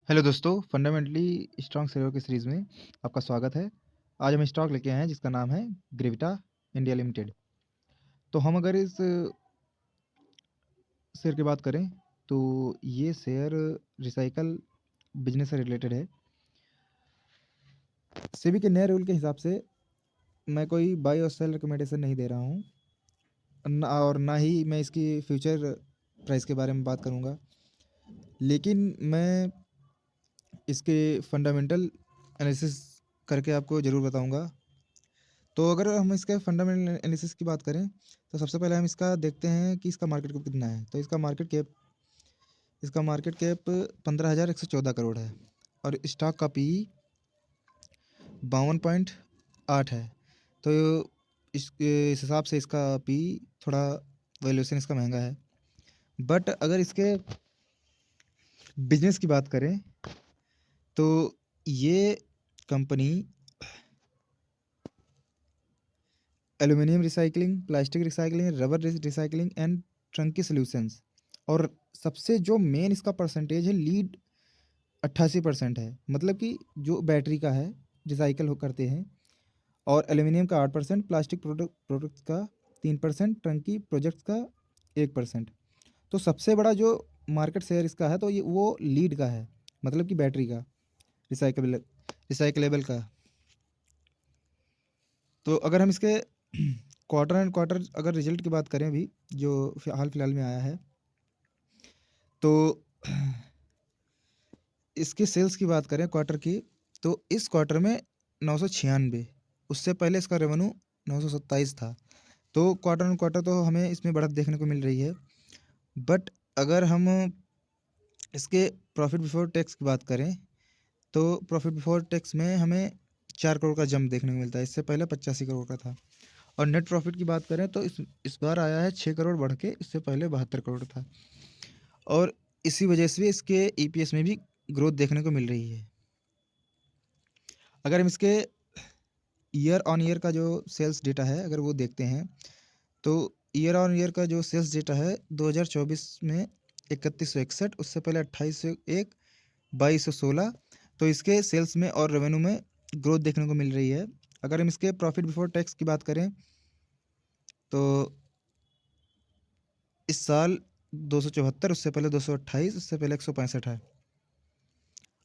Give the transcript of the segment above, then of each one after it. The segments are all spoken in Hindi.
हेलो दोस्तों, फंडामेंटली स्ट्रॉन्ग शेयरों की सीरीज़ में आपका स्वागत है। आज हम स्टॉक लेके आए हैं जिसका नाम है ग्रेविटा इंडिया लिमिटेड। तो हम अगर इस शेयर की बात करें तो ये शेयर रिसाइकल बिजनेस से रिलेटेड है। सेबी के नए रूल के हिसाब से मैं कोई बाय और सेल रिकमेंडेशन नहीं दे रहा हूँ, और ना ही मैं इसकी फ्यूचर प्राइस के बारे में बात करूँगा, लेकिन मैं इसके फंडामेंटल एनालिसिस करके आपको ज़रूर बताऊँगा। तो अगर हम इसके फंडामेंटल एनालिसिस की बात करें तो सबसे पहले हम इसका देखते हैं कि इसका मार्केट कैप कितना है। तो इसका मार्केट कैप 15,114 करोड़ है और स्टॉक का पी 52.8 है। तो इस हिसाब से इसका पी थोड़ा वैल्यूएशन इसका महंगा है। बट अगर इसके बिजनेस की बात करें तो ये company aluminium recycling, plastic recycling, rubber recycling and turnkey solutions, और सबसे जो मेन इसका परसेंटेज है लीड 88% है। मतलब कि जो बैटरी का है रिसाइकल हो करते हैं, और एल्यूमिनियम का 8%, प्लास्टिक प्रोडक्ट्स का 3%, ट्रंकी प्रोजेक्ट्स का 1%। तो सबसे बड़ा जो मार्केट शेयर इसका है तो ये वो लीड का है, मतलब कि बैटरी का, रिसाइकलेबल का। तो अगर हम इसके क्वार्टर एंड क्वार्टर अगर रिजल्ट की बात करें अभी जो हाल फिलहाल में आया है, तो इसके सेल्स की बात करें क्वार्टर की, तो इस क्वार्टर में 996, उससे पहले इसका रेवेन्यू 927 था। तो क्वार्टर एंड क्वार्टर तो हमें इसमें बढ़त देखने को मिल रही है। बट अगर हम इसके प्रॉफिट बिफोर टैक्स की बात करें तो प्रॉफिट बिफोर टैक्स में हमें 4 करोड़ का जंप देखने को मिलता है, इससे पहले 85 करोड़ का था। और नेट प्रॉफिट की बात करें तो इस बार आया है 6 करोड़ बढ़ के, इससे पहले 72 करोड़ था। और इसी वजह से इसके ईपीएस में भी ग्रोथ देखने को मिल रही है। अगर हम इसके ईयर ऑन ईयर का जो सेल्स डेटा है अगर वो देखते हैं तो ईयर ऑन ईयर का जो सेल्स डेटा है 2024 में 3161, उससे पहले 2801, 2216। तो इसके सेल्स में और रेवेन्यू में ग्रोथ देखने को मिल रही है। अगर हम इसके प्रॉफिट बिफोर टैक्स की बात करें तो इस साल 274, उससे पहले 228, उससे पहले 165 है।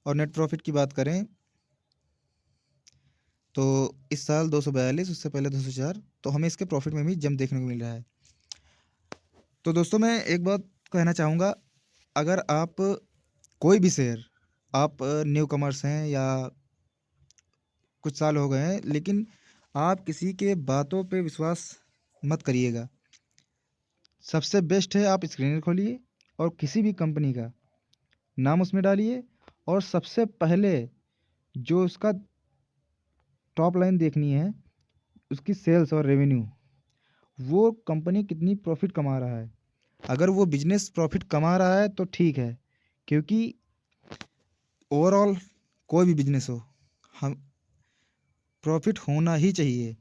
और नेट प्रॉफिट की बात करें तो इस साल 242, उससे पहले 204। तो हमें इसके प्रॉफिट में भी जंप देखने को मिल रहा है। तो दोस्तों मैं एक बात कहना चाहूँगा, अगर आप कोई भी शेयर, आप न्यू कमर्स हैं या कुछ साल हो गए हैं, लेकिन आप किसी के बातों पे विश्वास मत करिएगा। सबसे बेस्ट है आप स्क्रीनर खोलिए और किसी भी कंपनी का नाम उसमें डालिए, और सबसे पहले जो उसका टॉप लाइन देखनी है, उसकी सेल्स और रेवेन्यू, वो कंपनी कितनी प्रॉफिट कमा रहा है। अगर वो बिजनेस प्रॉफिट कमा रहा है तो ठीक है, क्योंकि ओवरऑल कोई भी बिजनेस हो, हम प्रॉफिट होना ही चाहिए।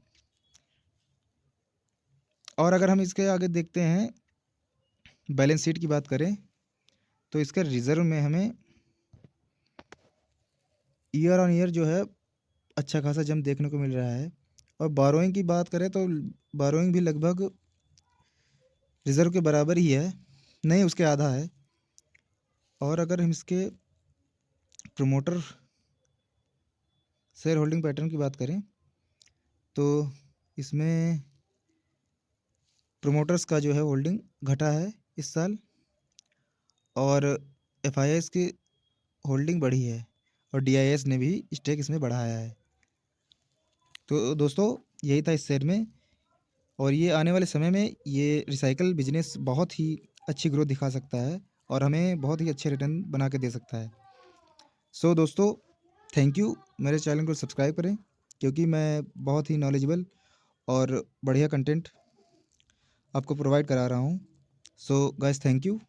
और अगर हम इसके आगे देखते हैं बैलेंस शीट की बात करें तो इसके रिजर्व में हमें ईयर ऑन ईयर जो है अच्छा खासा जंप देखने को मिल रहा है। और बारोइंग की बात करें तो बारोइंग भी लगभग रिजर्व के बराबर ही है, नहीं उसके आधा है। और अगर हम इसके प्रमोटर शेयर होल्डिंग पैटर्न की बात करें तो इसमें प्रोमोटर्स का जो है होल्डिंग घटा है इस साल, और एफआईआईस की होल्डिंग बढ़ी है, और डीआईएस ने भी स्टेक इसमें बढ़ाया है। तो दोस्तों यही था इस शेयर में, और ये आने वाले समय में ये रिसाइकल बिजनेस बहुत ही अच्छी ग्रोथ दिखा सकता है और हमें बहुत ही अच्छे रिटर्न बना के दे सकता है। सो दोस्तों थैंक यू, मेरे चैनल को सब्सक्राइब करें क्योंकि मैं बहुत ही नॉलेजेबल और बढ़िया कंटेंट आपको प्रोवाइड करा रहा हूँ। So guys thank you.